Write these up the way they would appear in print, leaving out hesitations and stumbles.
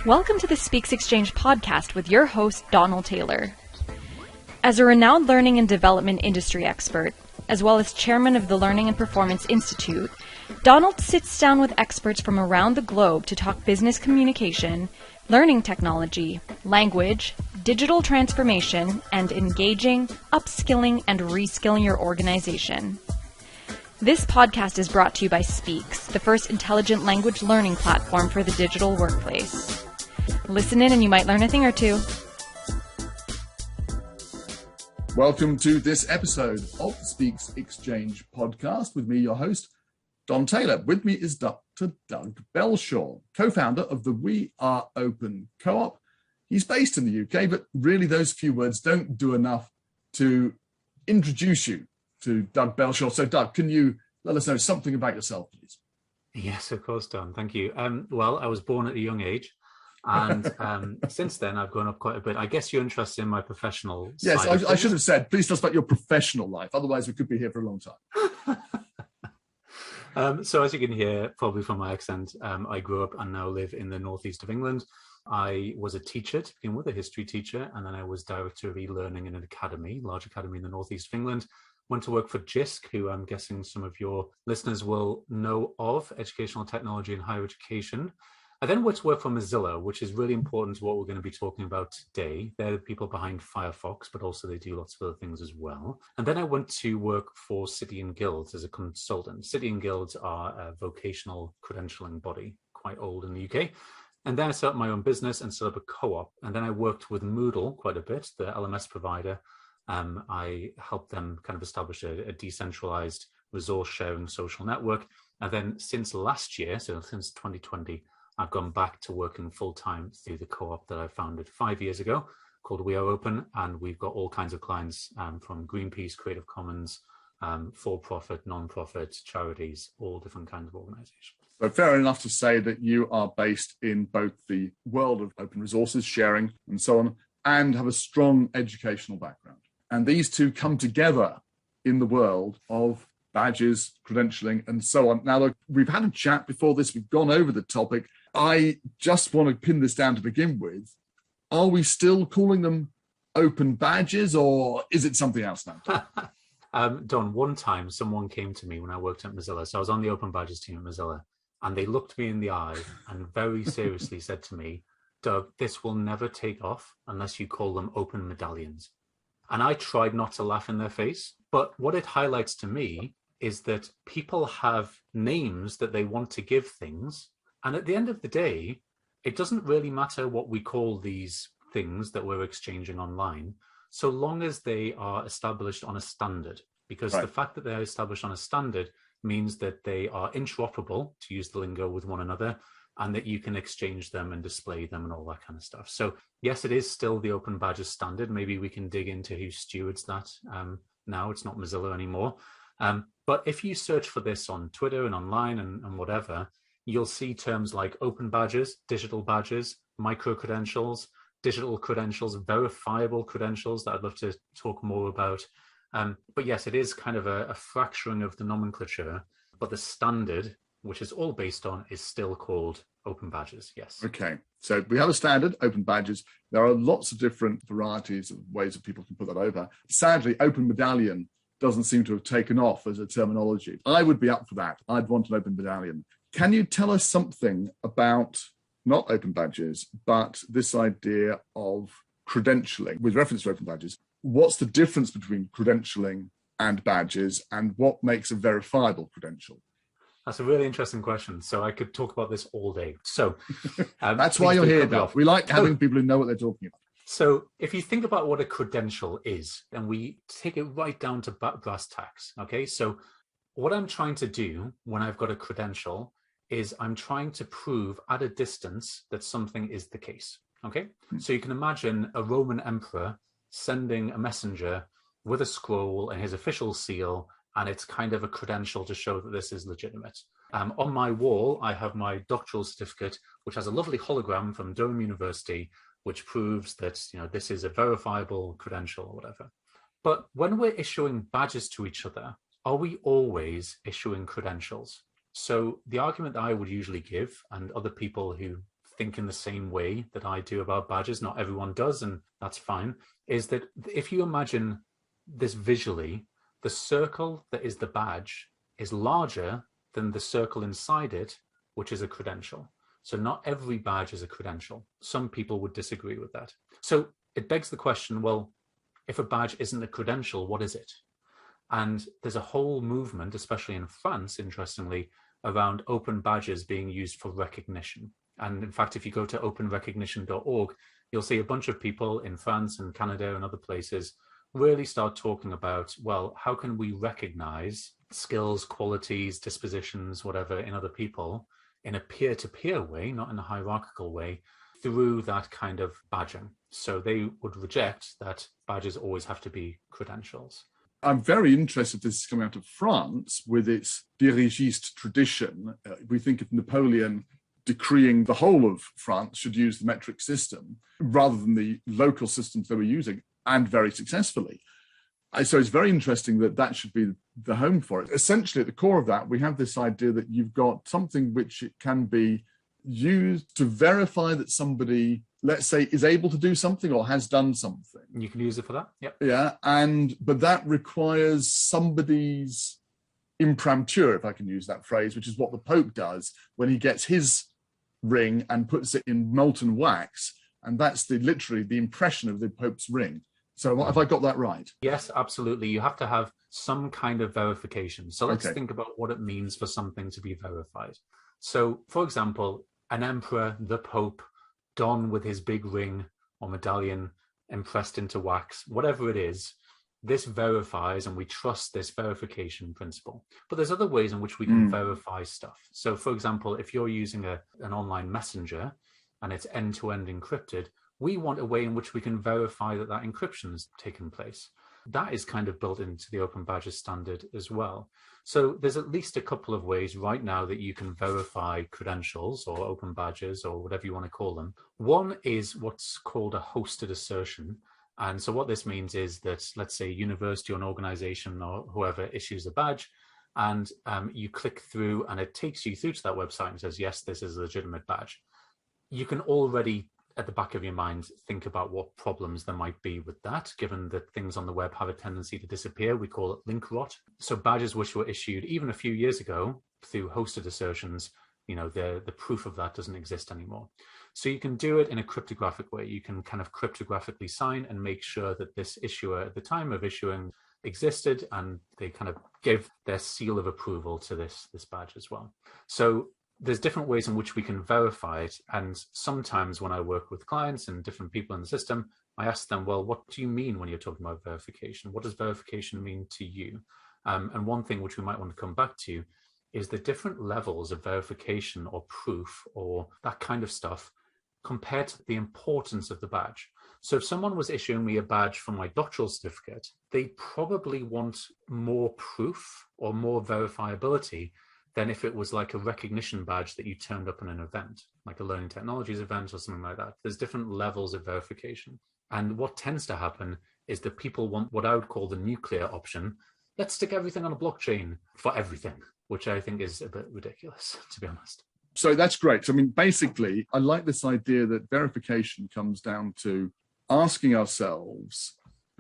Welcome to the Speaks Exchange podcast with your host, Donald Taylor. As a renowned learning and development industry expert, as well as chairman of the Learning and Performance Institute, Donald sits down with experts from around the globe to talk business communication, learning technology, language, digital transformation, and engaging, upskilling, and reskilling your organization. This podcast is brought to you by Speaks, the first intelligent language learning platform for the digital workplace. Listen in and you might learn a thing or two. Welcome to this episode of the Speaks Exchange podcast with me, your host, Don Taylor. With me is Dr. Doug Belshaw, co-founder of the We Are Open Co-op. He's based in the UK, but really those few words don't do enough to introduce you to Doug Belshaw. So Doug, can you let us know something about yourself, please? Yes, of course, Don. Thank you. Well, I was born at a young age. And since then, I've grown up quite a bit. I guess you're interested in my professional Yes, side. I should have said, please tell us about your professional life. Otherwise, we could be here for a long time. So as you can hear, probably from my accent, I grew up and now live in the northeast of England. I was a teacher to begin with, a history teacher, and then I was director of e-learning in an academy, large academy in the northeast of England. Went to work for JISC, who I'm guessing some of your listeners will know of, Educational Technology and Higher Education. I then went to work for Mozilla, which is really important to what we're going to be talking about today. They're the people behind Firefox, but also they do lots of other things as well. And then I went to work for City and Guilds as a consultant. City and Guilds are a vocational credentialing body, quite old in the UK. And then I set up my own business and set up a co-op. And then I worked with Moodle quite a bit, the LMS provider. I helped them kind of establish a decentralized resource sharing social network. And then since last year, so since 2020, I've gone back to working full-time through the co-op that I founded 5 years ago called We Are Open. And we've got all kinds of clients from Greenpeace, Creative Commons, for-profit, non-profit, charities, all different kinds of organizations. So fair enough to say that you are based in both the world of open resources sharing and so on, and have a strong educational background. And these two come together in the world of badges, credentialing, and so on. Now, look, we've had a chat before this. We've gone over the topic. I just want to pin this down to begin with. Are we still calling them open badges, or is it something else now? Don, one time someone came to me when I worked at Mozilla. So I was on the open badges team at Mozilla, and they looked me in the eye and very seriously said to me, Doug, this will never take off unless you call them open medallions. And I tried not to laugh in their face. But what it highlights to me is that people have names that they want to give things. And at the end of the day, it doesn't really matter what we call these things that we're exchanging online, so long as they are established on a standard. Because The fact that they're established on a standard means that they are interoperable, to use the lingo, with one another, and that you can exchange them and display them and all that kind of stuff. So yes, it is still the open badges standard. Maybe we can dig into who stewards that now. It's not Mozilla anymore. But if you search for this on Twitter and online and whatever, you'll see terms like open badges, digital badges, micro-credentials, digital credentials, verifiable credentials that I'd love to talk more about. But yes, it is kind of a fracturing of the nomenclature, but the standard, which is all based on, is still called open badges, yes. Okay, so we have a standard, open badges. There are lots of different varieties of ways that people can put that over. Sadly, open medallion doesn't seem to have taken off as a terminology. I would be up for that. I'd want an open medallion. Can you tell us something about, not open badges, but this idea of credentialing with reference to open badges? What's the difference between credentialing and badges, and what makes a verifiable credential? That's a really interesting question. So I could talk about this all day. So that's why you're here, Duff. We like having people who know what they're talking about. So if you think about what a credential is, and we take it right down to brass tacks, okay? So what I'm trying to do when I've got a credential is I'm trying to prove at a distance that something is the case, okay? So you can imagine a Roman emperor sending a messenger with a scroll and his official seal, and it's kind of a credential to show that this is legitimate. On my wall, I have my doctoral certificate, which has a lovely hologram from Durham University, which proves that this is a verifiable credential or whatever. But when we're issuing badges to each other, are we always issuing credentials? So the argument that I would usually give, and other people who think in the same way that I do about badges. Not everyone does, and that's fine. Is that if you imagine this visually, the circle that is the badge is larger than the circle inside it, which is a credential. So not every badge is a credential. Some people would disagree with that. So it begs the question, well, if a badge isn't a credential, what is it? And there's a whole movement, especially in France, interestingly, around open badges being used for recognition. And in fact, if you go to openrecognition.org, you'll see a bunch of people in France and Canada and other places really start talking about, well, how can we recognize skills, qualities, dispositions, whatever, in other people in a peer-to-peer way, not in a hierarchical way, through that kind of badging. So they would reject that badges always have to be credentials. I'm very interested this is coming out of France with its dirigiste tradition. We think of Napoleon decreeing the whole of France should use the metric system rather than the local systems they were using, and very successfully. So it's very interesting that that should be the home for it. Essentially, at the core of that, we have this idea that you've got something which it can be used to verify that somebody, let's say, is able to do something or has done something. You can use it for that. Yep. Yeah, but that requires somebody's imprimatur, if I can use that phrase, which is what the Pope does when he gets his ring and puts it in molten wax, and that's literally the impression of the Pope's ring. So have I got that right? Yes, absolutely. You have to have some kind of verification. So let's think about what it means for something to be verified. So, for example, an emperor, the Pope, Don with his big ring or medallion impressed into wax, whatever it is, this verifies, and we trust this verification principle. But there's other ways in which we can verify stuff. So, for example, if you're using an online messenger and it's end-to-end encrypted, we want a way in which we can verify that that encryption has taken place. That is kind of built into the Open Badges standard as well. So there's at least a couple of ways right now that you can verify credentials or open badges or whatever you want to call them. One is what's called a hosted assertion. And so what this means is that, let's say, a university or an organization or whoever issues a badge, and you click through and it takes you through to that website and says, yes, this is a legitimate badge. You can already, at the back of your mind, think about what problems there might be with that, given that things on the web have a tendency to disappear. We call it link rot. So badges which were issued even a few years ago through hosted assertions, the proof of that doesn't exist anymore. So you can do it in a cryptographic way. You can kind of cryptographically sign and make sure that this issuer at the time of issuing existed, and they kind of give their seal of approval to this badge as well. So there's different ways in which we can verify it. And sometimes when I work with clients and different people in the system, I ask them, well, what do you mean when you're talking about verification? What does verification mean to you? And one thing which we might want to come back to is the different levels of verification or proof or that kind of stuff compared to the importance of the badge. So if someone was issuing me a badge for my doctoral certificate, they probably want more proof or more verifiability than if it was like a recognition badge that you turned up in an event, like a learning technologies event or something like that. There's different levels of verification. And what tends to happen is that people want what I would call the nuclear option. Let's stick everything on a blockchain for everything, which I think is a bit ridiculous, to be honest. So that's great. So, I mean, basically, I like this idea that verification comes down to asking ourselves,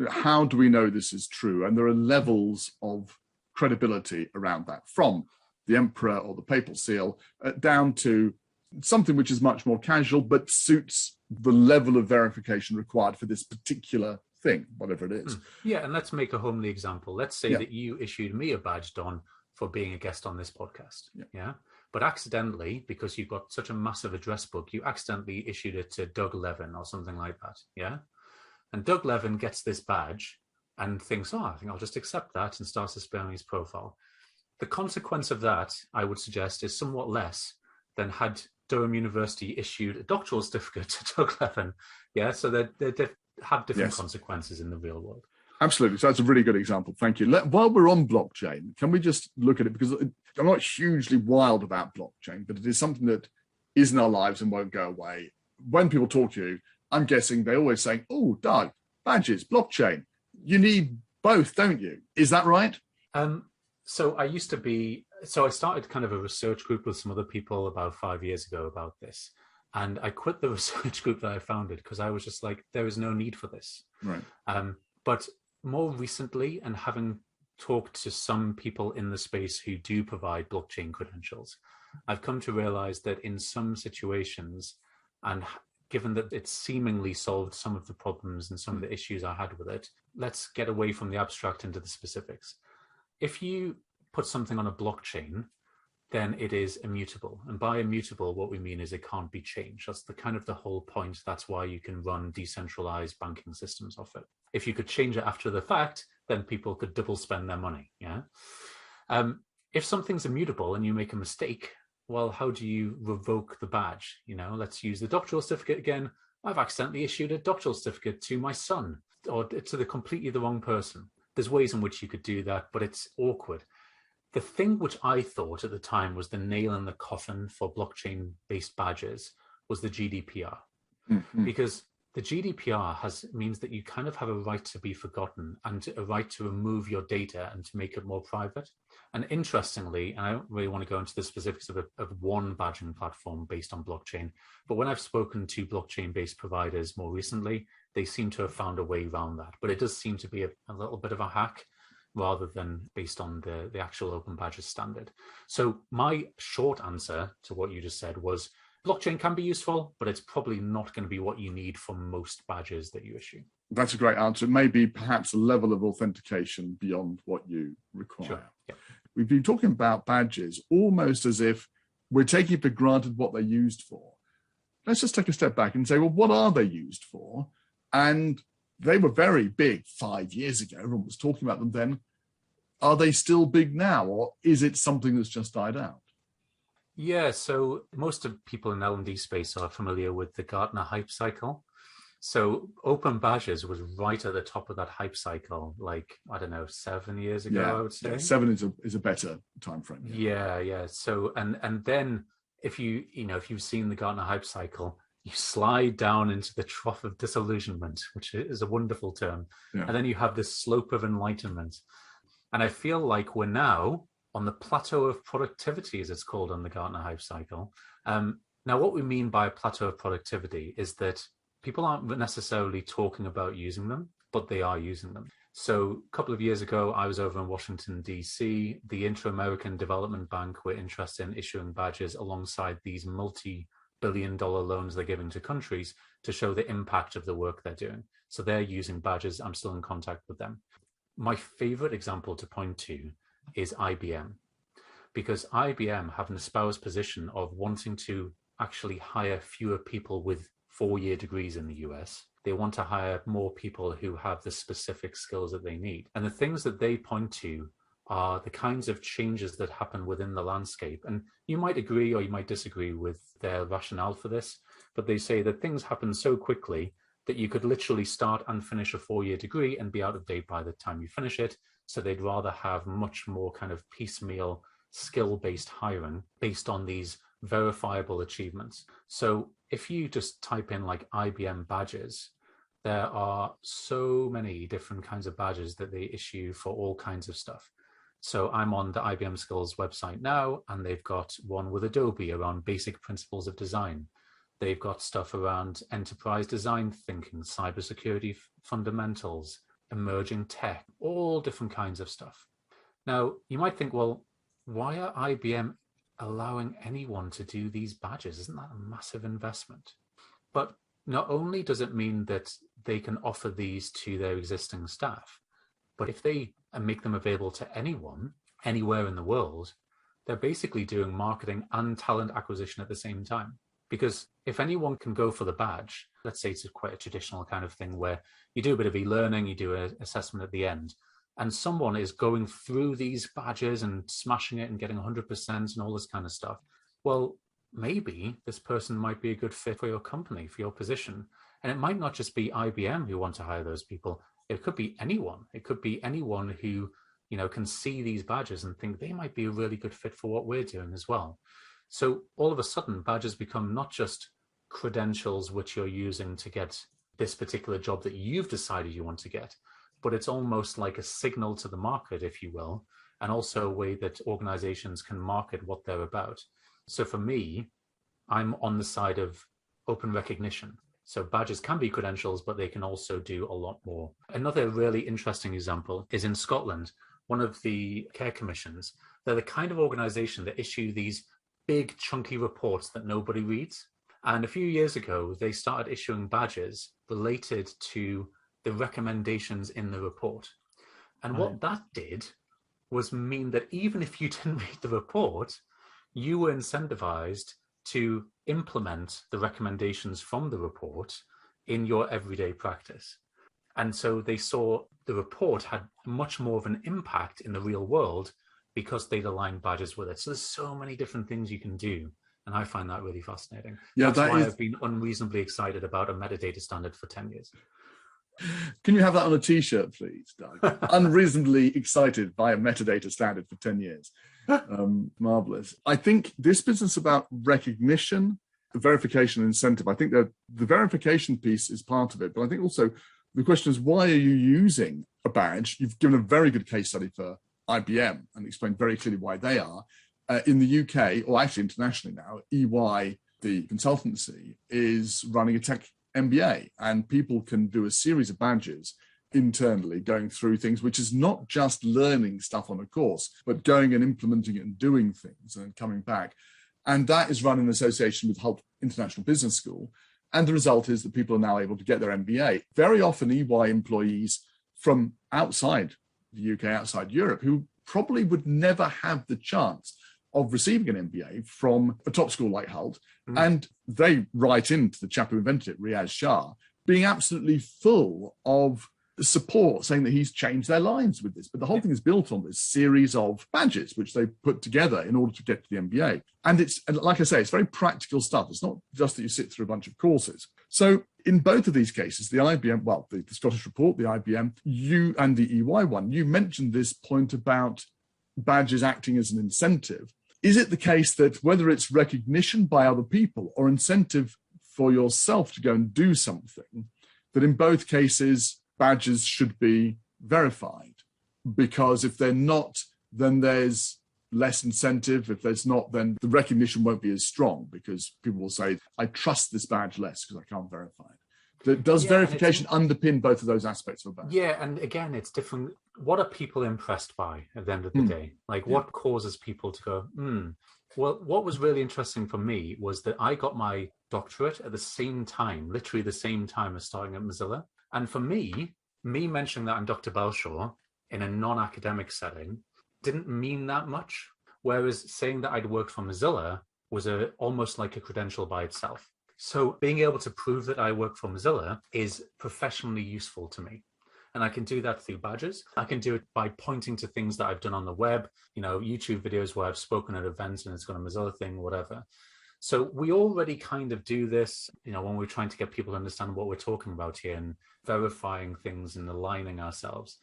how do we know this is true? And there are levels of credibility around that, from the emperor or the papal seal, down to something which is much more casual, but suits the level of verification required for this particular thing, whatever it is. Yeah, and let's make a homely example. Let's say that you issued me a badge, Don, for being a guest on this podcast. Yeah. But accidentally, because you've got such a massive address book, you accidentally issued it to Doug Levin or something like that. Yeah. And Doug Levin gets this badge and thinks, I think I'll just accept that, and starts displaying his profile. The consequence of that, I would suggest, is somewhat less than had Durham University issued a doctoral certificate to Doug Levin. Yeah, so they have different consequences in the real world. Absolutely. So that's a really good example. Thank you. While we're on blockchain, can we just look at it? Because I'm not hugely wild about blockchain, but it is something that is in our lives and won't go away. When people talk to you, I'm guessing they're always saying, oh, Doug, badges, blockchain. You need both, don't you? Is that right? So I started kind of a research group with some other people about 5 years ago about this. And I quit the research group that I founded because I was just like, there is no need for this. Right. But more recently, and having talked to some people in the space who do provide blockchain credentials, I've come to realize that in some situations, and given that it's seemingly solved some of the problems and some of the issues I had with it, let's get away from the abstract into the specifics. If you put something on a blockchain, then it is immutable. And by immutable, what we mean is it can't be changed. That's the kind of the whole point. That's why you can run decentralized banking systems off it. If you could change it after the fact, then people could double spend their money. Yeah. If something's immutable and you make a mistake, well, how do you revoke the badge? Let's use the doctoral certificate again. I've accidentally issued a doctoral certificate to my son or to completely the wrong person. There's ways in which you could do that, but it's awkward. The thing which I thought at the time was the nail in the coffin for blockchain-based badges was the GDPR. Mm-hmm. Because the GDPR means that you kind of have a right to be forgotten and a right to remove your data and to make it more private. And interestingly, and I don't really want to go into the specifics of one badging platform based on blockchain, but when I've spoken to blockchain-based providers more recently, they seem to have found a way around that. But it does seem to be a little bit of a hack, rather than based on the actual Open Badges standard. So my short answer to what you just said was blockchain can be useful, but it's probably not going to be what you need for most badges that you issue. That's a great answer. It may be perhaps a level of authentication beyond what you require. Sure. Yeah. We've been talking about badges almost as if we're taking for granted what they're used for. Let's just take a step back and say, well, what are they used for? And they were very big 5 years ago. Everyone was talking about them then. Are they still big now, or is it something that's just died out? Yeah, so most of people in L&D space are familiar with the Gartner hype cycle. So Open Badges was right at the top of that hype cycle, 7 years ago, I would say. Yeah, 7 is a better time frame. Yeah. So and then if you've seen the Gartner hype cycle, you slide down into the trough of disillusionment, which is a wonderful term. Yeah. And then you have this slope of enlightenment. And I feel like we're now on the plateau of productivity, as it's called on the Gartner hype cycle. Now, what we mean by a plateau of productivity is that people aren't necessarily talking about using them, but they are using them. So a couple of years ago, I was over in Washington, D.C. The Inter-American Development Bank were interested in issuing badges alongside these multi-billion-dollar loans they're giving to countries to show the impact of the work they're doing. So they're using badges. I'm still in contact with them. My favorite example to point to is IBM, because IBM have an espoused position of wanting to actually hire fewer people with 4-year degrees in the US. They want to hire more people who have the specific skills that they need. And the things that they point to are the kinds of changes that happen within the landscape. And you might agree or you might disagree with their rationale for this, but they say that things happen so quickly that you could literally start and finish a 4-year degree and be out of date by the time you finish it. So they'd rather have much more kind of piecemeal skill-based hiring based on these verifiable achievements. So if you just type in IBM badges, there are so many different kinds of badges that they issue for all kinds of stuff. So I'm on the IBM Skills website now, and they've got one with Adobe around basic principles of design. They've got stuff around enterprise design thinking, cybersecurity fundamentals, emerging tech, all different kinds of stuff. Now, you might think, well, why are IBM allowing anyone to do these badges? Isn't that a massive investment? But not only does it mean that they can offer these to their existing staff, but if they make them available to anyone, anywhere in the world, they're basically doing marketing and talent acquisition at the same time. Because if anyone can go for the badge, let's say it's quite a traditional kind of thing where you do a bit of e-learning, you do an assessment at the end, and someone is going through these badges and smashing it and getting 100% and all this kind of stuff, well, maybe this person might be a good fit for your company, for your position. And it might not just be IBM who want to hire those people. It could be anyone. It could be anyone who, can see these badges and think they might be a really good fit for what we're doing as well. So all of a sudden, badges become not just credentials which you're using to get this particular job that you've decided you want to get, but it's almost like a signal to the market, if you will, and also a way that organizations can market what they're about. So for me, I'm on the side of open recognition. So badges can be credentials, but they can also do a lot more. Another really interesting example is in Scotland, one of the care commissions. They're the kind of organization that issue these big chunky reports that nobody reads. And a few years ago, they started issuing badges related to the recommendations in the report. And what that did was mean that even if you didn't read the report, you were incentivized to implement the recommendations from the report in your everyday practice. And so they saw the report had much more of an impact in the real world because they'd aligned badges with it. So there's so many different things you can do. And I find that really fascinating. Yeah, that's why I've been unreasonably excited about a metadata standard for 10 years. Can you have that on a t-shirt, please, Doug? Unreasonably excited by a metadata standard for 10 years. Marvelous. I think this business about recognition, verification, incentive, I think that the verification piece is part of it. But I think also the question is, why are you using a badge? You've given a very good case study for IBM and explained very clearly why they are. In the UK, or actually internationally now, EY, the consultancy, is running a tech MBA, and people can do a series of badges internally going through things, which is not just learning stuff on a course, but going and implementing it and doing things and coming back. And that is run in association with Hull International Business School. And the result is that people are now able to get their MBA. Very often EY employees from outside the UK, outside Europe, who probably would never have the chance of receiving an MBA from a top school like Hull. And they write into the chap who invented it, Riaz Shah, being absolutely full of support, saying that he's changed their lives with this. But the whole thing is built on this series of badges, which they put together in order to get to the MBA. And it's, like I say, it's very practical stuff. It's not just that you sit through a bunch of courses. So in both of these cases, the IBM, well, the Scottish report, the IBM, you and the EY one, you mentioned this point about badges acting as an incentive. Is it the case that whether it's recognition by other people or incentive for yourself to go and do something, that in both cases, badges should be verified? Because if they're not, then there's less incentive. If there's not, then the recognition won't be as strong because people will say, I trust this badge less because I can't verify it. Does verification underpin both of those aspects of a badge? Yeah, and again, it's different. What are people impressed by at the end of the day? Like, what causes people to go, Well, what was really interesting for me was that I got my doctorate at the same time, literally the same time as starting at Mozilla. And for me mentioning that I'm Dr. Belshaw in a non-academic setting didn't mean that much. Whereas saying that I'd worked for Mozilla was almost like a credential by itself. So being able to prove that I work for Mozilla is professionally useful to me. And I can do that through badges. I can do it by pointing to things that I've done on the web, YouTube videos where I've spoken at events and it's got a Mozilla thing, whatever. So we already kind of do this, when we're trying to get people to understand what we're talking about here and verifying things and aligning ourselves.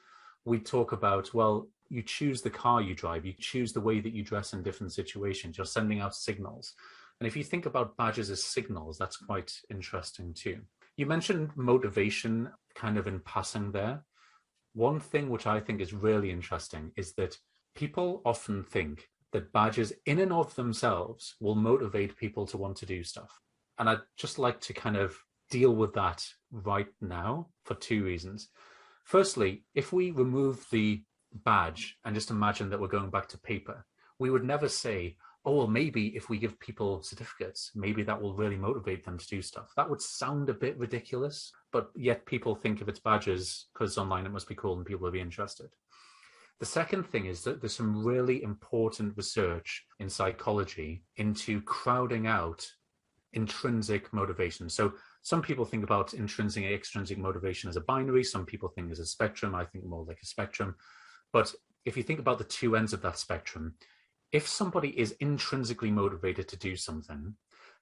We talk about, well, you choose the car you drive, you choose the way that you dress in different situations, you're sending out signals. And if you think about badges as signals, that's quite interesting too. You mentioned motivation kind of in passing there. One thing which I think is really interesting is that people often think that badges in and of themselves will motivate people to want to do stuff. And I'd just like to kind of deal with that right now for two reasons. Firstly, if we remove the badge and just imagine that we're going back to paper, we would never say, oh, well, maybe if we give people certificates, maybe that will really motivate them to do stuff. That would sound a bit ridiculous, but yet people think if it's badges, because online it must be cool and people will be interested. The second thing is that there's some really important research in psychology into crowding out intrinsic motivation. So some people think about intrinsic and extrinsic motivation as a binary. Some people think as a spectrum. I think more like a spectrum. But if you think about the two ends of that spectrum, if somebody is intrinsically motivated to do something,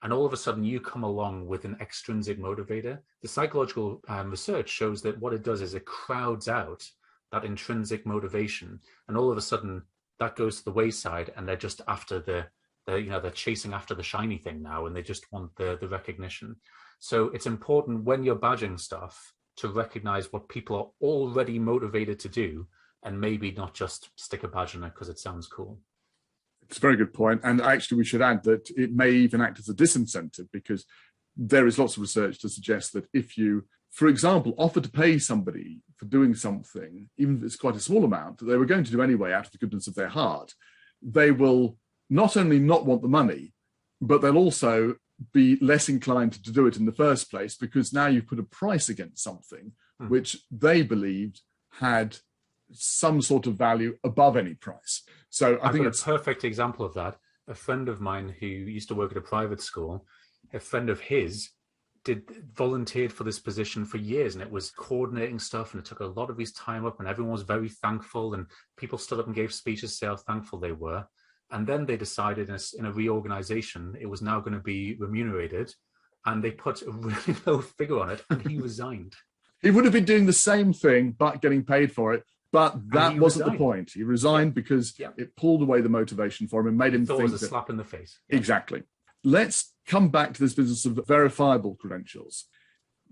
and all of a sudden you come along with an extrinsic motivator, the psychological research shows that what it does is it crowds out that intrinsic motivation, and all of a sudden that goes to the wayside, and they're just after they're chasing after the shiny thing now, and they just want the recognition. So it's important when you're badging stuff to recognize what people are already motivated to do, and maybe not just stick a badge on it because it sounds cool. It's a very good point. And actually, we should add that it may even act as a disincentive because there is lots of research to suggest that if you, for example, offer to pay somebody for doing something, even if it's quite a small amount, that they were going to do anyway out of the goodness of their heart, they will not only not want the money, but they'll also be less inclined to do it in the first place, because now you've put a price against something which they believed had some sort of value above any price. So I think it's a perfect example of that. A friend of mine who used to work at a private school, a friend of his volunteered for this position for years, and it was coordinating stuff, and it took a lot of his time up, and everyone was very thankful, and people stood up and gave speeches to say how thankful they were. And then they decided in a reorganization, it was now going to be remunerated, and they put a really low figure on it, and he resigned. He would have been doing the same thing, but getting paid for it. But that wasn't the point. He resigned because it pulled away the motivation for him and made him think it was a slap in the face. Yeah. Exactly. Let's come back to this business of verifiable credentials,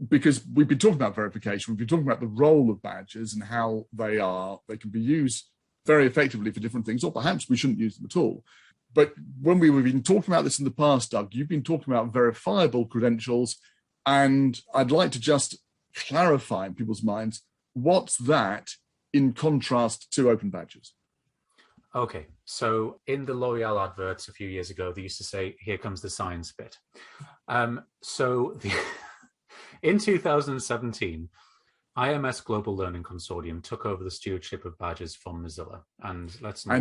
because we've been talking about verification. We've been talking about the role of badges and how they can be used very effectively for different things, or perhaps we shouldn't use them at all. But when we've been talking about this in the past, Doug, you've been talking about verifiable credentials, and I'd like to just clarify in people's minds, what's that in contrast to open badges? Okay, so in the L'Oreal adverts a few years ago, they used to say, "Here comes the science bit." In 2017, IMS Global Learning Consortium took over the stewardship of badges from Mozilla. And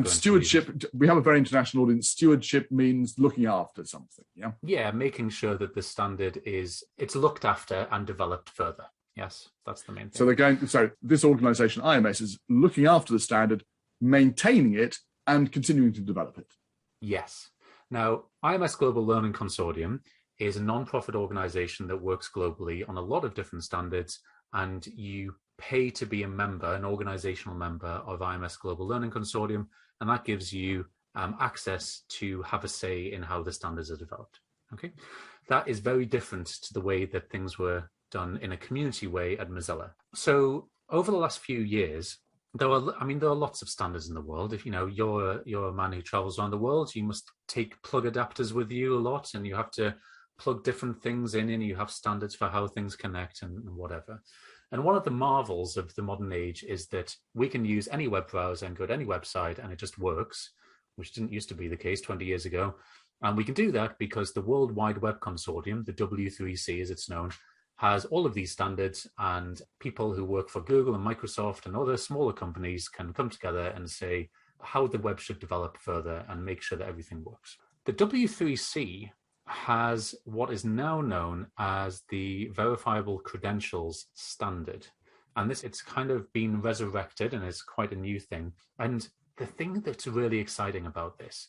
stewardship, we have a very international audience. Stewardship means looking after something, yeah? Yeah, making sure that the standard it's looked after and developed further. Yes, that's the main thing. So this organization, IMS, is looking after the standard, maintaining it, and continuing to develop it. Yes. Now, IMS Global Learning Consortium is a non-profit organization that works globally on a lot of different standards, and you pay to be a member, an organizational member of IMS Global Learning Consortium, and that gives you access to have a say in how the standards are developed. Okay, that is very different to the way that things were done in a community way at Mozilla. So over the last few years, there are lots of standards in the world. If you're a man who travels around the world, you must take plug adapters with you a lot, and you have to plug different things in, and you have standards for how things connect and whatever. And one of the marvels of the modern age is that we can use any web browser and go to any website and it just works, which didn't used to be the case 20 years ago. And we can do that because the World Wide Web Consortium, the W3C as it's known, has all of these standards, and people who work for Google and Microsoft and other smaller companies can come together and say how the web should develop further and make sure that everything works. The W3C has what is now known as the verifiable credentials standard. And it's kind of been resurrected, and it's quite a new thing. And the thing that's really exciting about this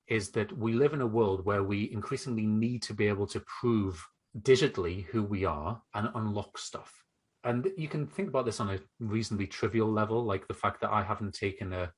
is that we live in a world where we increasingly need to be able to prove digitally who we are and unlock stuff. And you can think about this on a reasonably trivial level, like the fact that I haven't taken a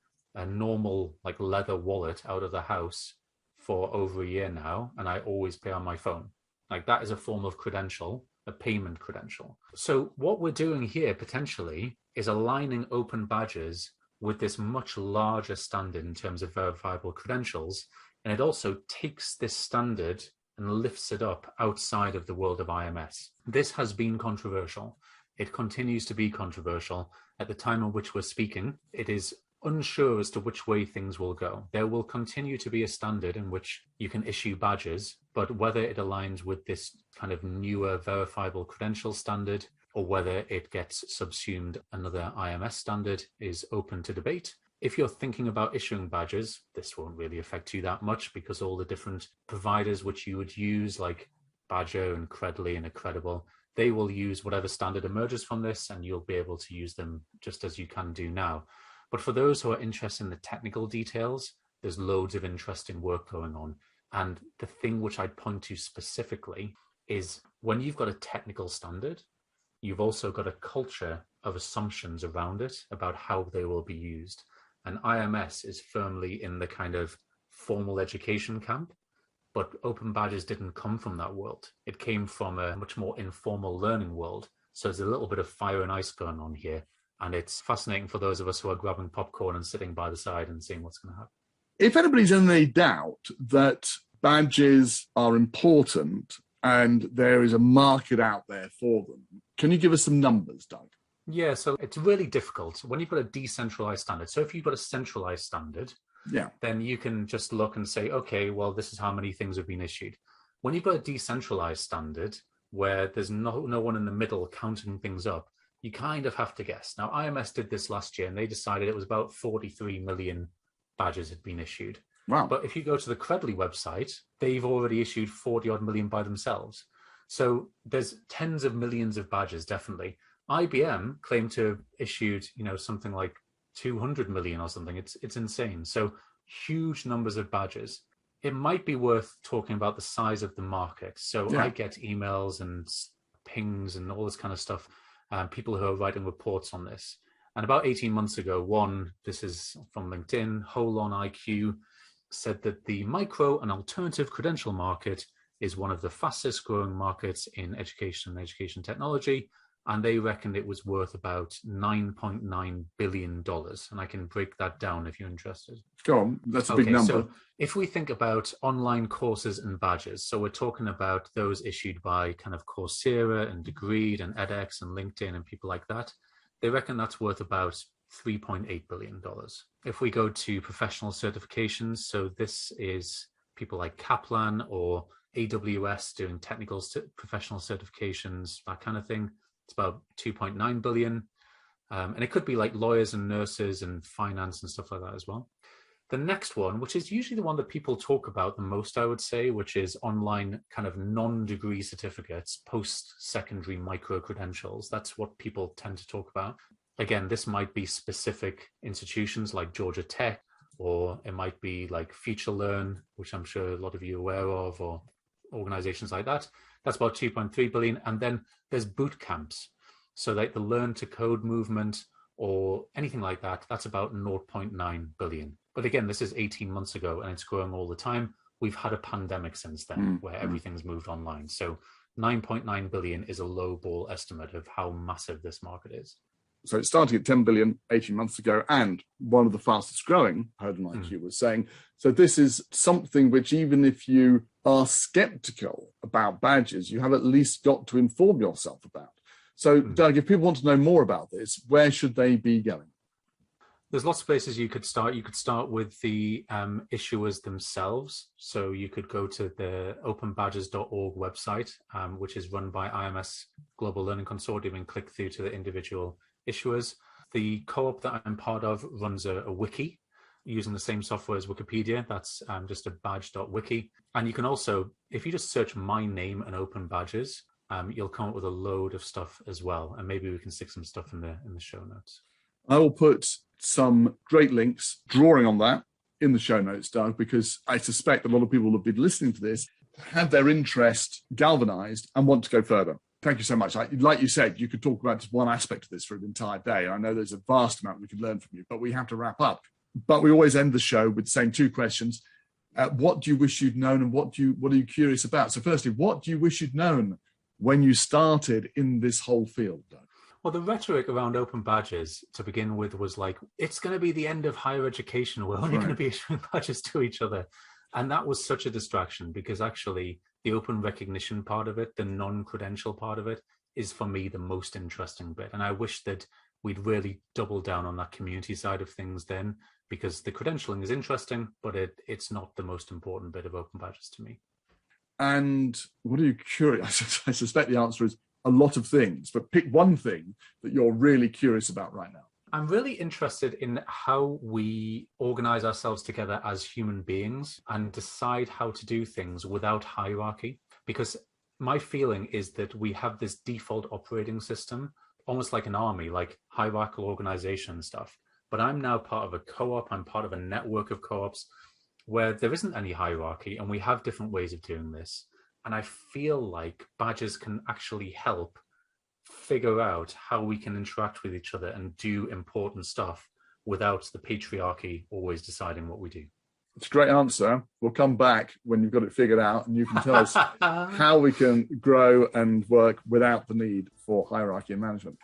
normal like leather wallet out of the house for over a year now, and I always pay on my phone. Like that is a form of credential, a payment credential. So what we're doing here potentially is aligning open badges with this much larger standard in terms of verifiable credentials. And it also takes this standard and lifts it up outside of the world of IMS. This has been controversial. It continues to be controversial. At the time in which we're speaking, it is unsure as to which way things will go. There will continue to be a standard in which you can issue badges, but whether it aligns with this kind of newer verifiable credential standard or whether it gets subsumed another IMS standard is open to debate. If you're thinking about issuing badges, this won't really affect you that much because all the different providers which you would use, like Badger and Credly and Accredible, they will use whatever standard emerges from this, and you'll be able to use them just as you can do now. But for those who are interested in the technical details, there's loads of interesting work going on. And the thing which I'd point to specifically is when you've got a technical standard, you've also got a culture of assumptions around it about how they will be used. And IMS is firmly in the kind of formal education camp, but open badges didn't come from that world. It came from a much more informal learning world. So there's a little bit of fire and ice going on here. And it's fascinating for those of us who are grabbing popcorn and sitting by the side and seeing what's going to happen. If anybody's in any doubt that badges are important and there is a market out there for them. Can you give us some numbers, Doug? Yeah, so it's really difficult when you've got a decentralized standard. So if you've got a centralized standard, then you can just look and say, okay, well, this is how many things have been issued. When you've got a decentralized standard where there's no one in the middle counting things up, you kind of have to guess. Now, IMS did this last year, and they decided it was about 43 million badges had been issued. Wow. But if you go to the Credly website, they've already issued 40 odd million by themselves. So there's tens of millions of badges, definitely. IBM claimed to have issued, something like 200 million or something. It's insane. So huge numbers of badges. It might be worth talking about the size of the market. So I get emails and pings and all this kind of stuff, people who are writing reports on this. And about 18 months ago, this is from LinkedIn, Holon IQ said that the micro and alternative credential market is one of the fastest growing markets in education and education technology. And they reckoned it was worth about $9.9 billion. And I can break that down if you're interested. Go on, that's a big number. So if we think about online courses and badges, so we're talking about those issued by kind of Coursera and Degreed and edX and LinkedIn and people like that, they reckon that's worth about $3.8 billion. If we go to professional certifications, so this is people like Kaplan or AWS doing technical professional certifications, that kind of thing. It's about 2.9 billion. And it could be like lawyers and nurses and finance and stuff like that as well. The next one, which is usually the one that people talk about the most, I would say, which is online kind of non-degree certificates, post-secondary micro-credentials. That's what people tend to talk about. Again, this might be specific institutions like Georgia Tech, or it might be like FutureLearn, which I'm sure a lot of you are aware of, or organizations like that. That's about 2.3 billion. And then there's boot camps. So like the Learn to Code movement or anything like that, that's about 0.9 billion. But again, this is 18 months ago and it's growing all the time. We've had a pandemic since then where everything's moved online. So 9.9 billion is a low ball estimate of how massive this market is. So it's starting at 10 billion 18 months ago, and one of the fastest growing, Holon IQ was saying. So this is something which, even if you are skeptical about badges, you have at least got to inform yourself about. So Doug, if people want to know more about this, where should they be going? There's lots of places you could start. You could start with the issuers themselves. So you could go to the openbadges.org website, which is run by IMS Global Learning Consortium, and click through to the individual issuers. The co-op that I'm part of runs a wiki using the same software as Wikipedia. That's just a badge.wiki. And you can also, if you just search my name and open badges, you'll come up with a load of stuff as well. And maybe we can stick some stuff in the show notes. I will put some great links drawing on that in the show notes, Doug, because I suspect a lot of people who have been listening to this have their interest galvanized and want to go further. Thank you so much. Like you said, you could talk about just one aspect of this for an entire day. I know there's a vast amount we could learn from you, but we have to wrap up. But we always end the show with the same two questions. What do you wish you'd known, and what are you curious about? So firstly, what do you wish you'd known when you started in this whole field, Doug? Well, the rhetoric around open badges to begin with was like, it's going to be the end of higher education. We're only going to be issuing badges to each other. And that was such a distraction, because actually the open recognition part of it, the non-credential part of it, is for me the most interesting bit. And I wish that we'd really double down on that community side of things then, because the credentialing is interesting, but it's not the most important bit of open badges to me. And what are you curious? I suspect the answer is a lot of things, but pick one thing that you're really curious about right now. I'm really interested in how we organize ourselves together as human beings and decide how to do things without hierarchy, because my feeling is that we have this default operating system, almost like an army, like hierarchical organization stuff. But I'm now part of a co-op. I'm part of a network of co-ops where there isn't any hierarchy, and we have different ways of doing this. And I feel like badges can actually help figure out how we can interact with each other and do important stuff without the patriarchy always deciding what we do. It's a great answer. We'll come back when you've got it figured out, and you can tell us how we can grow and work without the need for hierarchy and management.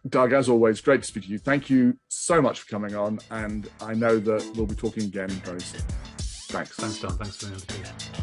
Doug, as always, great to speak to you. Thank you so much for coming on, and I know that we'll be talking again very soon. Thanks. Thanks, Don. Thanks for the invitation.